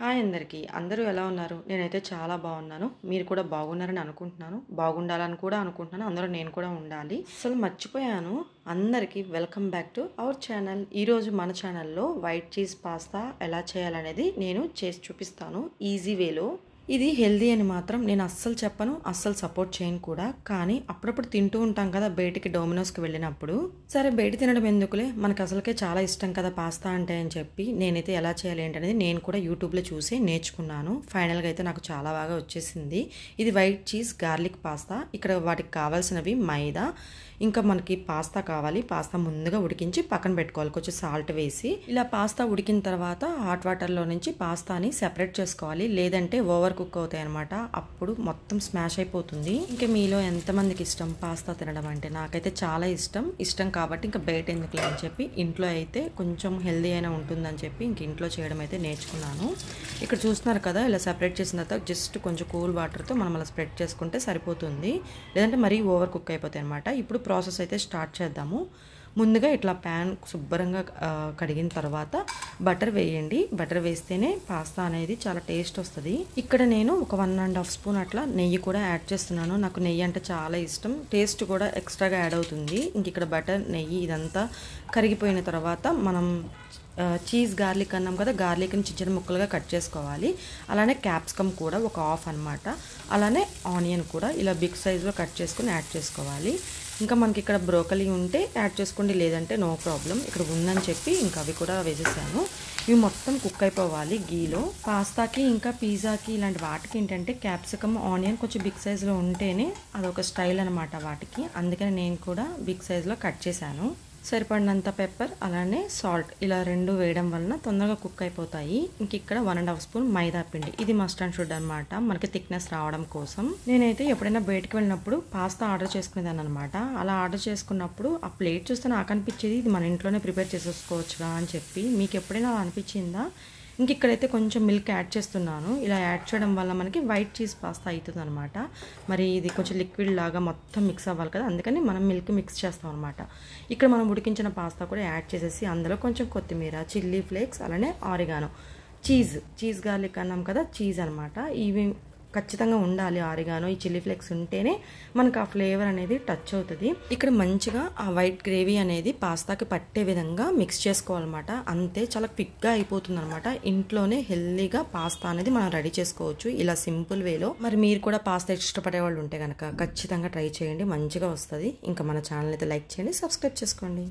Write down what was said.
Hi అందరికీ. అందరూ ఎలా ఉన్నారు? నేనైతే చాలా బాగున్నాను. మీరు కూడా బాగున్నారని అనుకుంటున్నాను. బాగుండాలని కూడా అనుకుంటున్నాను. అందులో నేను కూడా ఉండాలి. అసలు మర్చిపోయాను. అందరికీ welcome back to our channel. ఈరోజు మన ఛానల్లో వైట్ చీజ్ పాస్తా ఎలా చేయాలనేది నేను చేసి చూపిస్తాను ఈజీ వేలో. ఇది హెల్దీ అని మాత్రం నేను అస్సలు చెప్పను, అస్సలు సపోర్ట్ చేయను కూడా. కానీ అప్పుడప్పుడు తింటూ ఉంటాం కదా బయటికి, డొమినోస్కి వెళ్ళినప్పుడు. సరే బయట తినడం ఎందుకులే, మనకు అసలుకే చాలా ఇష్టం కదా పాస్తా అంటే అని చెప్పి నేనైతే ఎలా చేయాలి ఏంటనేది నేను కూడా యూట్యూబ్లో చూసి నేర్చుకున్నాను. ఫైనల్గా అయితే నాకు చాలా బాగా వచ్చేసింది. ఇది వైట్ చీజ్ గార్లిక్ పాస్తా. ఇక్కడ వాటికి కావాల్సినవి మైదా, ఇంకా మనకి పాస్తా కావాలి. పాస్తా ముందుగా ఉడికించి పక్కన పెట్టుకోవాలి, కొంచెం సాల్ట్ వేసి. ఇలా పాస్తా ఉడికిన తర్వాత హాట్ వాటర్లో నుంచి పాస్తాని సెపరేట్ చేసుకోవాలి, లేదంటే ఓవర్ కుక్ అవుతాయి అనమాట. అప్పుడు మొత్తం స్మాష్ అయిపోతుంది. ఇంకా మీలో ఎంతమందికి ఇష్టం పాస్తా తినడం అంటే? నాకైతే చాలా ఇష్టం కాబట్టి ఇంకా బయట ఎందుకులే అని చెప్పి ఇంట్లో అయితే కొంచెం హెల్దీ అయినా ఉంటుందని చెప్పి ఇంక ఇంట్లో చేయడం అయితే నేర్చుకున్నాను. ఇక్కడ చూస్తున్నారు కదా, ఇలా సెపరేట్ చేసిన తర్వాత జస్ట్ కొంచెం కూల్ వాటర్తో మనం అలా స్ప్రెడ్ చేసుకుంటే సరిపోతుంది, లేదంటే మరీ ఓవర్ కుక్ అయిపోతాయి అనమాట. ఇప్పుడు ప్రాసెస్ అయితే స్టార్ట్ చేద్దాము. ముందుగా ఇట్లా ప్యాన్ శుభ్రంగా కడిగిన తర్వాత బటర్ వేయండి. బటర్ వేస్తేనే పాస్తా అనేది చాలా టేస్ట్ వస్తుంది. ఇక్కడ నేను ఒక 1.5 స్పూన్ అట్లా నెయ్యి కూడా యాడ్ చేస్తున్నాను. నాకు నెయ్యి అంటే చాలా ఇష్టం, టేస్ట్ కూడా ఎక్స్ట్రాగా యాడ్ అవుతుంది. ఇంక ఇక్కడ బటర్, నెయ్యి ఇదంతా కరిగిపోయిన తర్వాత మనం చీజ్ గార్లిక్ అన్నాం కదా, గార్లిక్ని చిన్న చిన్న ముక్కలుగా కట్ చేసుకోవాలి. అలానే క్యాప్సికమ్ కూడా ఒక హాఫ్ అనమాట. అలానే ఆనియన్ కూడా ఇలా బిగ్ సైజులో కట్ చేసుకుని యాడ్ చేసుకోవాలి. ఇంకా మనకి ఇక్కడ బ్రోకలీ ఉంటే యాడ్ చేసుకోండి, లేదంటే నో ప్రాబ్లం. ఇక్కడ ఉందని చెప్పి ఇంకా అవి కూడా వేసేసాను. ఇవి మొత్తం కుక్ అయిపోవాలి గీలో. పాస్తాకి ఇంకా పిజ్జాకి ఇలాంటి వాటికి ఏంటంటే క్యాప్సికమ్, ఆనియన్ కొంచెం బిగ్ సైజులో ఉంటేనే అదొక స్టైల్ అనమాట వాటికి. అందుకని నేను కూడా బిగ్ సైజులో కట్ చేశాను. సరిపడినంత పెప్పర్, అలానే సాల్ట్, ఇలా రెండు వేయడం వలన తొందరగా కుక్ అయిపోతాయి. ఇంక ఇక్కడ 1.5 స్పూన్ మైదా పిండి. ఇది మస్ట్ అండ్ షుడ్ అనమాట, మనకి థిక్నెస్ రావడం కోసం. నేనైతే ఎప్పుడైనా బయటకు వెళ్ళినప్పుడు పాస్తా ఆర్డర్ చేసుకునేదాన్ని అనమాట. అలా ఆర్డర్ చేసుకున్నప్పుడు ఆ ప్లేట్ చూస్తే నాకు అనిపించేది ఇది మన ఇంట్లోనే ప్రిపేర్ చేసేసుకోవచ్చుగా అని చెప్పి. మీకు ఎప్పుడైనా అలా అనిపించిందా? ఇంక ఇక్కడైతే కొంచెం మిల్క్ యాడ్ చేస్తున్నాను. ఇలా యాడ్ చేయడం వల్ల మనకి వైట్ చీజ్ పాస్తా అవుతుంది అనమాట. మరి ఇది కొంచెం లిక్విడ్ లాగా మొత్తం మిక్స్ అవ్వాలి కదా, అందుకని మనం మిల్క్ మిక్స్ చేస్తాం అనమాట. ఇక్కడ మనం ఉడికించిన పాస్తా కూడా యాడ్ చేసేసి అందులో కొంచెం కొత్తిమీర, చిల్లీ ఫ్లేక్స్, అలానే ఆరిగానో, చీజ్ గార్లిక్ అన్నాం కదా, చీజ్ అనమాట. ఇవి ఖచ్చితంగా ఉండాలి. ఆరిగానో, ఈ చిల్లీ ఫ్లేక్స్ ఉంటేనే మనకు ఆ ఫ్లేవర్ అనేది టచ్ అవుతుంది. ఇక్కడ మంచిగా ఆ వైట్ గ్రేవీ అనేది పాస్తాకి పట్టే విధంగా మిక్స్ చేసుకోవాలన్నమాట. అంతే, చాలా క్విక్గా అయిపోతుంది అనమాట. ఇంట్లోనే హెల్దీగా పాస్తా అనేది మనం రెడీ చేసుకోవచ్చు ఇలా సింపుల్ వేలో. మరి మీరు కూడా పాస్తా ఇష్టపడే వాళ్ళు ఉంటే కనుక ఖచ్చితంగా ట్రై చేయండి, మంచిగా వస్తుంది. ఇంకా మన ఛానల్ అయితే లైక్ చేయండి, సబ్స్క్రైబ్ చేసుకోండి.